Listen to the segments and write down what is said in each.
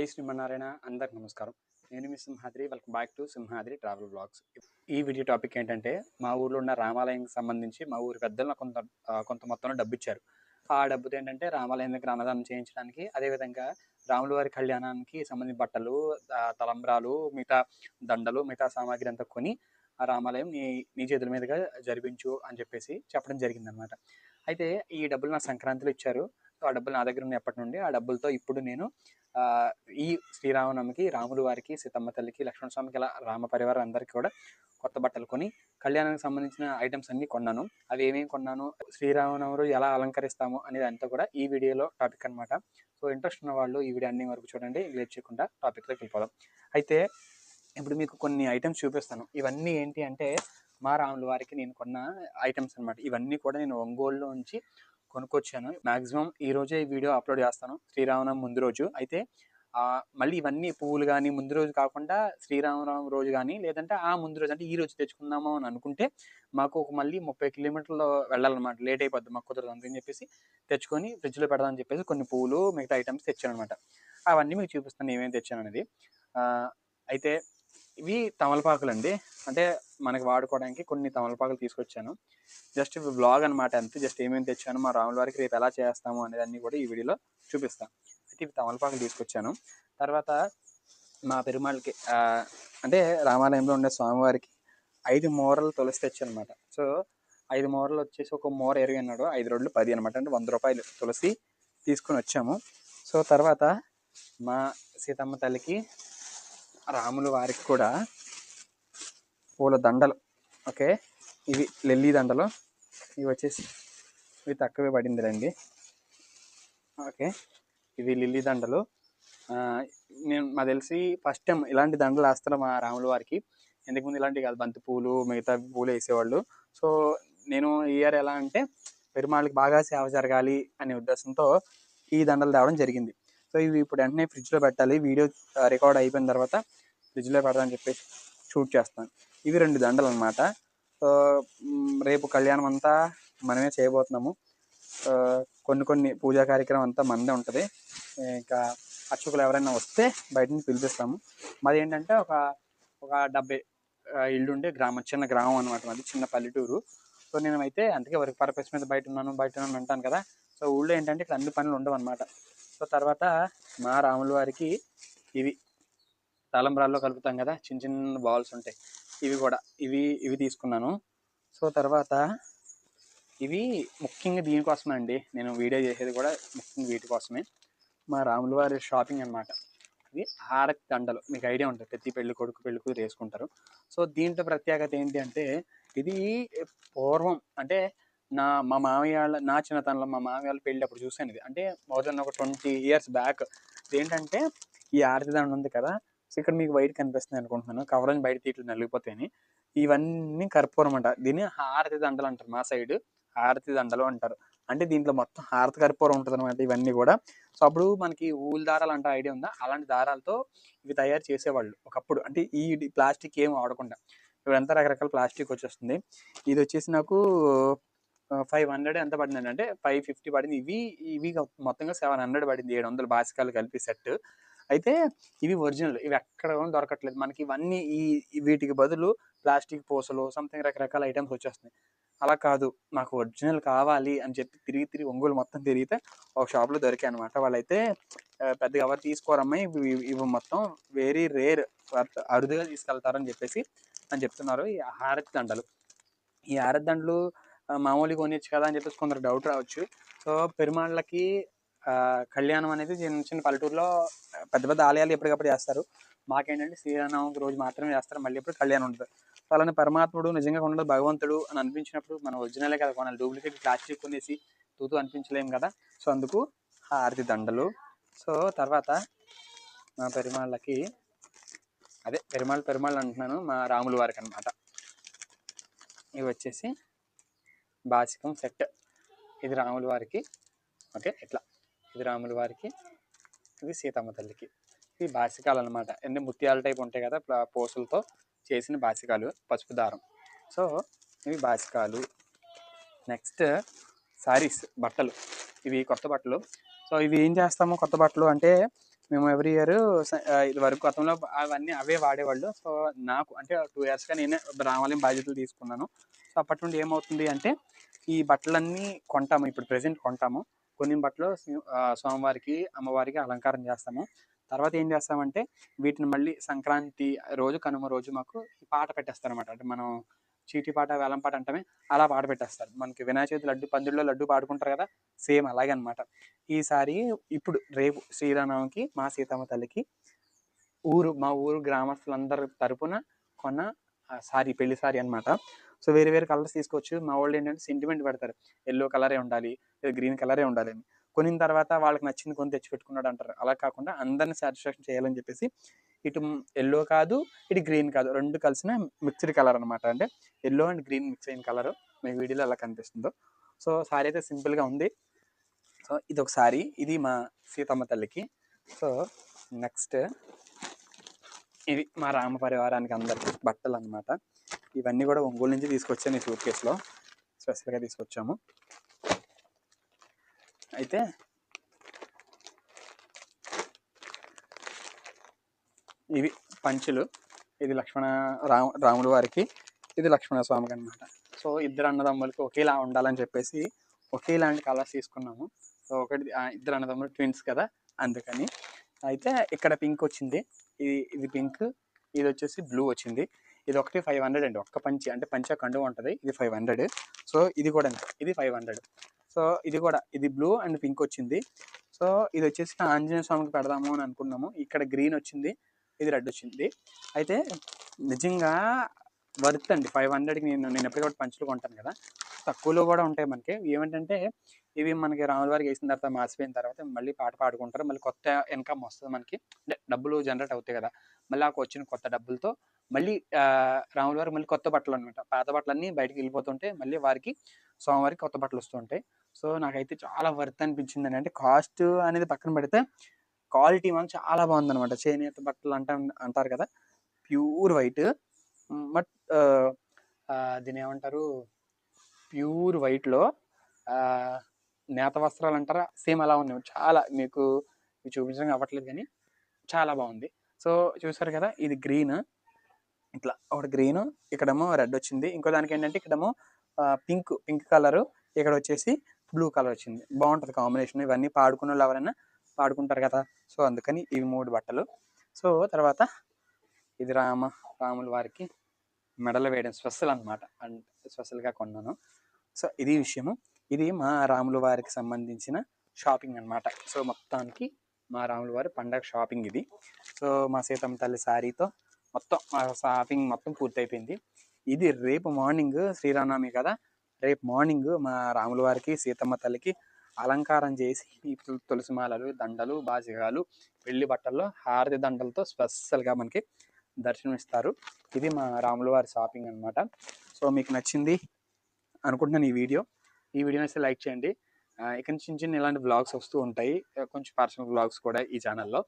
జై శ్రీమన్నారాయణ. అందరికి నమస్కారం. నేను మీ Simhadri. Welcome back to Simhadri travel blogs. ఈ వీడియో టాపిక్ ఏంటంటే, మా ఊర్లో ఉన్న రామాలయంకి సంబంధించి మా ఊరి పెద్దలు నాకు కొంత మొత్తంలో డబ్బు ఇచ్చారు. ఆ డబ్బుతో ఏంటంటే రామాలయం దగ్గర అన్నదానం చేయించడానికి, అదేవిధంగా రాముల వారి కళ్యాణానికి సంబంధించిన బట్టలు, తలంబ్రాలు, మిగతా దండలు, మిగతా సామాగ్రి అంతా కొని ఆ రామాలయం నీ చేతుల మీదుగా జరిపించు అని చెప్పేసి చెప్పడం జరిగిందనమాట. అయితే ఈ డబ్బులు నా సంక్రాంతిలో ఇచ్చారు. సో ఆ డబ్బులు నా దగ్గర ఉన్న ఎప్పటి నుండి ఆ డబ్బులతో ఇప్పుడు నేను ఈ శ్రీరామనవమికి రాముల వారికి, సీతమ్మ తల్లికి, లక్ష్మణ స్వామికి, ఇలా రామ పరివారం అందరికీ కూడా కొత్త బట్టలు కొని కళ్యాణానికి సంబంధించిన ఐటమ్స్ అన్నీ కొన్నాను. అవి ఏమేమి కొన్నాను, శ్రీరామనవమి రోజు ఎలా అలంకరిస్తాము అనేది అంతా కూడా ఈ వీడియోలో టాపిక్ అనమాట. సో ఇంట్రెస్ట్ ఉన్న వాళ్ళు ఈ వీడియో అన్ని వరకు చూడండి. లేట్ చేయకుండా టాపిక్లోకి వెళ్ళిపోదాం. అయితే ఇప్పుడు మీకు కొన్ని ఐటమ్స్ చూపిస్తాను. ఇవన్నీ ఏంటి అంటే మా రాముల వారికి నేను కొన్న ఐటమ్స్ అనమాట. ఇవన్నీ కూడా నేను ఒంగోలులో నుంచి కొనుక్కొచ్చాను. మ్యాక్సిమం ఈ రోజే ఈ వీడియో అప్లోడ్ చేస్తాను, శ్రీరామనవమి ముందు రోజు. అయితే మళ్ళీ ఇవన్నీ పువ్వులు కానీ ముందు రోజు కాకుండా శ్రీరామనవమి రోజు కానీ, లేదంటే ఆ ముందు రోజు అంటే ఈ రోజు తెచ్చుకుందాము అని అనుకుంటే మాకు ఒక మళ్ళీ 30 కిలోమీటర్లు వెళ్ళాలన్నమాట. లేట్ అయిపోద్ది, మాకు కుదరదు. అందుకని చెప్పేసి తెచ్చుకొని ఫ్రిడ్జ్లో పెడదామని చెప్పేసి కొన్ని పువ్వులు, మిగతా ఐటమ్స్ తెచ్చాను అనమాట. అవన్నీ మీకు చూపిస్తాను ఏమేమి తెచ్చాను అనేది. అయితే ఇవి తమలపాకులు అండి. అంటే మనకి వాడుకోవడానికి కొన్ని తమలపాకులు తీసుకొచ్చాను. జస్ట్ బ్లాగ్ అనమాట అంతే. జస్ట్ ఏమేమి తెచ్చాను, మా రాముల వారికి రేపు ఎలా చేస్తాము అనేది అన్నీ కూడా ఈ వీడియోలో చూపిస్తాను. అయితే ఇవి తమలపాకులు తీసుకొచ్చాను. తర్వాత మా పెరుమాళ్ళకి అంటే రామాలయంలో ఉండే స్వామివారికి 5 మూరలు తులసి తెచ్చాను అనమాట. సో 5 మూరలు వచ్చేసి ఒక మూర 20 అన్నాడు, 5 రోడ్లు 10 అనమాట. అంటే 100 రూపాయలు తులసి తీసుకుని వచ్చాము. సో తర్వాత మా సీతమ్మ తల్లికి, రాముల వారికి కూడా పూల దండలు. ఓకే, ఇవి లిల్లీ దండలు. ఇవి వచ్చేసి ఇవి తక్కువే పడింది రండి. ఓకే, ఇవి లిల్లీ దండలు. నేను మాకు తెలిసి ఫస్ట్ టైం ఇలాంటి దండలు వేస్తారు మా రాముల వారికి. ఎందుకుముందు ఇలాంటివి కాదు, బంతి పూలు, మిగతా పూలు వేసేవాళ్ళు. సో నేను ఈ ఇయర్ ఎలా అంటే పెరుమాళ్ళకి బాగా సేవ జరగాలి అనే ఉద్దేశంతో ఈ దండలు తేవడం జరిగింది. సో ఇవి ఇప్పుడు వెంటనే ఫ్రిడ్జ్లో పెట్టాలి. వీడియో రికార్డ్ అయిపోయిన తర్వాత ఫ్రిడ్జ్లో పెడదామని చెప్పేసి షూట్ చేస్తాను. ఇవి 2 దండలు అనమాట. సో రేపు కళ్యాణం అంతా మనమే చేయబోతున్నాము. కొన్ని పూజా కార్యక్రమం అంతా మనదే ఉంటుంది. ఇంకా అర్చకులు ఎవరైనా వస్తే బయట నుంచి పిలిపిస్తాము. మాది ఏంటంటే ఒక 70 ఇల్లు ఉండే గ్రామం, చిన్న గ్రామం అనమాట. మాది చిన్న పల్లెటూరు. సో నేను అయితే అందుకే వర్క్ పర్పస్ మీద బయట ఉన్నాను అంటాను కదా. సో ఊళ్ళో ఏంటంటే ఇక్కడ అన్ని పనులు ఉండవు అనమాట. సో తర్వాత మా రాముల వారికి ఇవి తలంబ్రాల్లో కలుపుతాం కదా, చిన్న చిన్న బాల్స్ ఉంటాయి. ఇవి కూడా ఇవి తీసుకున్నాను. సో తర్వాత ఇవి ముఖ్యంగా దీనికోసమే అండి నేను వీడియో చేసేది కూడా, ముఖ్యంగా వీటి కోసమే. మా రాముల వారి షాపింగ్ అనమాట. ఇవి హారతి దండలు. మీకు ఐడియా ఉంటుంది, ప్రతి పెళ్లి కొడుకు పెళ్లి కూతురు వేసుకుంటారు. సో దీంట్లో ప్రత్యేకత ఏంటి అంటే, ఇది పూర్వం అంటే మా మామయ్య నా చిన్నతనంలో మా మామయ్య వాళ్ళ పెళ్ళి అప్పుడు చూశాను. ఇది అంటే మోర్ దెన్ ఒక 20 years బ్యాక్. ఇదేంటంటే ఈ హారతి దండ ఉంది కదా, సో ఇక్కడ మీకు బయట కనిపిస్తుంది అనుకుంటున్నాను, కవర్ అని బయట తీట్లు నలిగిపోతాయని. ఇవన్నీ కర్పూరం అంట. దీన్ని హారతి దండలు అంటారు మా సైడ్. హారతి దండలు అంటారు. అంటే దీంట్లో మొత్తం హారతి కర్పూరం ఉంటుంది అనమాట ఇవన్నీ కూడా. సో అప్పుడు మనకి ఊలు దారాలు అంటే ఐడియా ఉందా, అలాంటి దారాలతో ఇవి తయారు చేసేవాళ్ళు ఒకప్పుడు. అంటే ఈ ప్లాస్టిక్ ఏం వాడకుండా. ఇప్పుడంతా రకరకాల ప్లాస్టిక్ వచ్చేస్తుంది. ఇది వచ్చేసి నాకు 500 ఎంత పడిందండి అంటే 550 పడింది. ఇవి మొత్తంగా 700 పడింది. 700 బాసికాలు కలిపి సెట్. అయితే ఇవి ఒరిజినల్. ఇవి ఎక్కడ దొరకట్లేదు మనకి. ఇవన్నీ వీటికి బదులు ప్లాస్టిక్ పూసలు, సంథింగ్ రకరకాల ఐటమ్స్ వచ్చేస్తున్నాయి. అలా కాదు, నాకు ఒరిజినల్ కావాలి అని చెప్పి తిరిగి ఒంగోలు మొత్తం తిరిగితే ఒక షాప్లో దొరికాయి అనమాట. వాళ్ళైతే పెద్దగా ఎవరు తీసుకోరమ్మా, ఇవి మొత్తం వెరీ రేర్, అరుదుగా తీసుకెళ్తారని చెప్పేసి అని చెప్తున్నారు. ఈ హారతి దండలు, ఈ హారతి దండలు మామూలుగా కొనిచ్చు కదా అని చెప్పేసి కొందరు డౌట్ రావచ్చు. సో పెరుమాళ్ళకి కళ్యాణం అనేది చిన్న చిన్న పల్లెటూరులో పెద్ద పెద్ద ఆలయాలు ఎప్పటికప్పుడు చేస్తారు. మాకేంటంటే శ్రీరామనవమి రోజు మాత్రమే చేస్తారు, మళ్ళీ ఎప్పుడు కళ్యాణం ఉంటుంది. సో అలానే పరమాత్ముడు నిజంగా ఉండదు భగవంతుడు అని అనిపించినప్పుడు మనం ఒరిజినలే కదా కొనాలి. డూప్లికేట్ ప్లాస్టిక్ కొనేసి తూతూ అనిపించలేము కదా. సో అందుకు హారతి దండలు. సో తర్వాత మా పెరుమాళ్ళకి, అదే పెరుమాళ్ళు అంటున్నాను, మా రాముల వారికి అనమాట. ఇవి వచ్చేసి బాసికం సెట్. ఇది రాముల వారికి. ఓకే, ఇట్లా ఇది రాముల వారికి, ఇది సీతమ్మ తల్లికి. ఇవి బాసికాలు అనమాట. ఎన్ని ముత్యాల టైప్ ఉంటాయి కదా, పూసలతో చేసిన బాసికాలు, పసుపు దారం. సో ఇవి బాసికాలు. నెక్స్ట్ శారీస్, బట్టలు. ఇవి కొత్త బట్టలు. సో ఇవి ఏం చేస్తాము కొత్త బట్టలు అంటే, మేము ఎవ్రీ ఇయర్ ఇది వరకు గతంలో అవన్నీ అవే వాడేవాళ్ళు. సో నాకు అంటే 2 ఇయర్స్గా నేనే రామాలయం బాధ్యతలు తీసుకున్నాను. సో అప్పటి నుండి ఏమవుతుంది అంటే ఈ బట్టలన్నీ కొంటాము, ఇప్పుడు ప్రెసెంట్ కొంటాము. కొన్ని బట్టలు స్వామివారికి అమ్మవారికి అలంకారం చేస్తాము. తర్వాత ఏం చేస్తామంటే వీటిని మళ్ళీ సంక్రాంతి రోజు కనుమ రోజు మాకు ఈ పాట పెట్టేస్తారు అనమాట. అంటే మనం చీటీ పాట వేలం పాట అంటామే, అలా పాట పెట్టేస్తారు. మనకి వినాయక చవితి లడ్డు పందిరిలో లడ్డు పాడుకుంటారు కదా, సేమ్ అలాగే అనమాట. ఈసారి ఇప్పుడు రేపు శ్రీరామనవమికి మా సీతమ్మ తల్లికి మా ఊరు గ్రామస్తులందరి తరపున కొన్న సారీ, పెళ్లి సారీ అనమాట. సో వేరే వేరే కలర్స్ తీసుకోవచ్చు. మా వాళ్ళు ఏంటంటే సెంటిమెంట్ పెడతారు, ఎల్లో కలరే ఉండాలి లేదా గ్రీన్ కలరే ఉండాలి అని. కొనిన తర్వాత వాళ్ళకి నచ్చింది కొని తెచ్చి పెట్టుకున్నాడు అంటారు. అలా కాకుండా అందరిని సాటిస్ఫాక్షన్ చేయాలని చెప్పేసి ఇటు ఎల్లో కాదు ఇటు గ్రీన్ కాదు, రెండు కలిసిన మిక్స్డ్ కలర్ అనమాట. అంటే ఎల్లో అండ్ గ్రీన్ మిక్స్ అయిన కలర్ మీకు వీడియోలో ఎలా కనిపిస్తుందో. సో సారీ అయితే సింపుల్గా ఉంది. సో ఇది ఒక సారీ, ఇది మా సీతమ్మ తల్లికి. సో నెక్స్ట్ ఇది మా రామ పరివారానికి అందరికి బట్టలు అనమాట. ఇవన్నీ కూడా ఒంగోలు నుంచి తీసుకొచ్చాను ఈ సూట్ కేసులో, స్పెషల్గా తీసుకొచ్చాము. అయితే ఇవి పంచులు, ఇది రాముల వారికి, ఇది లక్ష్మణ స్వామికి అనమాట. సో ఇద్దరు అన్నదమ్ములకి ఒకేలా ఉండాలని చెప్పేసి ఒకేలాంటి కలర్స్ తీసుకున్నాము. సో ఒకటి ఇద్దరు అన్నదమ్ములు ట్విన్స్ కదా, అందుకని. అయితే ఇక్కడ పింక్ వచ్చింది, ఇది పింక్, ఇది వచ్చేసి బ్లూ వచ్చింది. ఇది ఒకటి 500 అండి, ఒక్క పంచి అంటే పంచ కండు ఉంటుంది, ఇది 500. సో ఇది కూడా ఇది 500. సో ఇది బ్లూ అండ్ పింక్ వచ్చింది. సో ఇది వచ్చేసి ఆంజనేయ స్వామికి పెడదాము అని అనుకున్నాము. ఇక్కడ గ్రీన్ వచ్చింది, ఇది రెడ్ వచ్చింది. అయితే నిజంగా వర్త్ అండి 500కి. నేను ఎప్పటికప్పుడు పంచులు కొంటాను కదా, తక్కువలో కూడా ఉంటాయి మనకి. ఏమిటంటే ఇవి మనకి రాముల వారికి వేసిన తర్వాత మాసిపోయిన తర్వాత మళ్ళీ పాట పాడుకుంటారు, మళ్ళీ కొత్త ఇన్కమ్ వస్తుంది మనకి, అంటే డబ్బులు జనరేట్ అవుతాయి కదా. మళ్ళీ ఆ వచ్చిన కొత్త డబ్బులతో మళ్ళీ రాముల వారికి మళ్ళీ కొత్త బట్టలు అనమాట. పాత బట్టలన్నీ బయటికి వెళ్ళిపోతుంటాయి, మళ్ళీ వారికి స్వామివారికి కొత్త బట్టలు వస్తుంటాయి. సో నాకైతే చాలా వర్త్ అనిపించింది. అంటే కాస్ట్ అనేది పక్కన పెడితే క్వాలిటీ మనం చాలా బాగుందన్నమాట. చేనేత బట్టలు అంటారు కదా, ప్యూర్ వైట్. బట్ దీని ఏమంటారు, ప్యూర్ వైట్లో నేత వస్త్రాలు అంటారా, సేమ్ అలా ఉన్నాయి. చాలా మీకు చూపించడం అవ్వట్లేదు కానీ చాలా బాగుంది. సో చూసారు కదా, ఇది గ్రీన్, ఇట్లా ఒకటి గ్రీన్, ఇక్కడేమో రెడ్ వచ్చింది. ఇంకో దానికి ఏంటంటే ఇక్కడేమో పింక్ కలరు, ఇక్కడ వచ్చేసి బ్లూ కలర్ వచ్చింది. బాగుంటుంది కాంబినేషన్. ఇవన్నీ పాడుకున్న వాళ్ళు ఎవరైనా పాడుకుంటారు కదా, సో అందుకని ఇవి 3 బట్టలు. సో తర్వాత ఇది రాముల వారికి మెడలో వేయడం స్పెషల్ అనమాట, అంటే స్పెషల్గా కొన్నాను. సో ఇది విషయము. ఇది మా రాముల వారికి సంబంధించిన షాపింగ్ అనమాట. సో మొత్తానికి మా రాముల వారి పండగ షాపింగ్ ఇది. సో మా సీతమ్మ తల్లి శారీతో మొత్తం మా షాపింగ్ మొత్తం పూర్తయిపోయింది. ఇది రేపు మార్నింగ్ శ్రీరామనవమి కదా, రేపు మార్నింగ్ మా రాముల వారికి సీతమ్మ తల్లికి అలంకారం చేసి ఈ తులసి మాలలు, దండలు, బాజిగాలు, పెళ్లి బట్టల్లో హారతి దండలతో స్పెషల్గా మనకి దర్శనం ఇస్తారు. ఇది మా రాముల వారి షాపింగ్ అనమాట. సో మీకు నచ్చింది అనుకుంటున్నాను ఈ వీడియో నచ్చితే లైక్ చేయండి. ఇక్కడ చిన్న చిన్న ఇలాంటి వ్లాగ్స్ వస్తూ ఉంటాయి, కొంచెం పర్సనల్ వ్లాగ్స్ కూడా ఈ ఛానల్లో.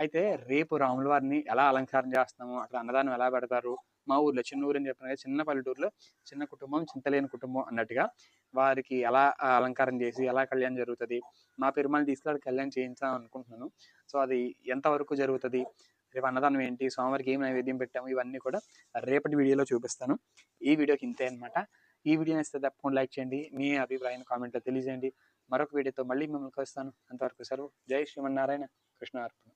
అయితే రేపు రాముల వారిని ఎలా అలంకారం చేస్తాము, అక్కడ అన్నదానం ఎలా పెడతారు, మా ఊర్లో చిన్న ఊరు అని చెప్పిన కదా, చిన్న పల్లెటూరులో చిన్న కుటుంబం చింతలేని కుటుంబం అన్నట్టుగా వారికి ఎలా అలంకారం చేసి ఎలా కళ్యాణం జరుగుతుంది, మా పెరుమాళని తీసుకెళ్ళి కళ్యాణం చేయించాం అనుకుంటున్నాను. సో అది ఎంతవరకు జరుగుతుంది, రేపు అన్నదానం ఏంటి, స్వామివారికి ఏం నైవేద్యం పెట్టాము, ఇవన్నీ కూడా రేపటి వీడియోలో చూపిస్తాను. ఈ వీడియోకి ఇంతే అనమాట. ఈ వీడియో నచ్చితే తప్పకుండా లైక్ చేయండి, మీ అభిప్రాయాన్ని కామెంట్లో తెలియజేయండి. మరొక వీడియోతో మళ్ళీ మిమ్మల్ని కలుస్తాను. అంతవరకు సెలవు. జై శ్రీమన్నారాయణ. కృష్ణ అర్పణ.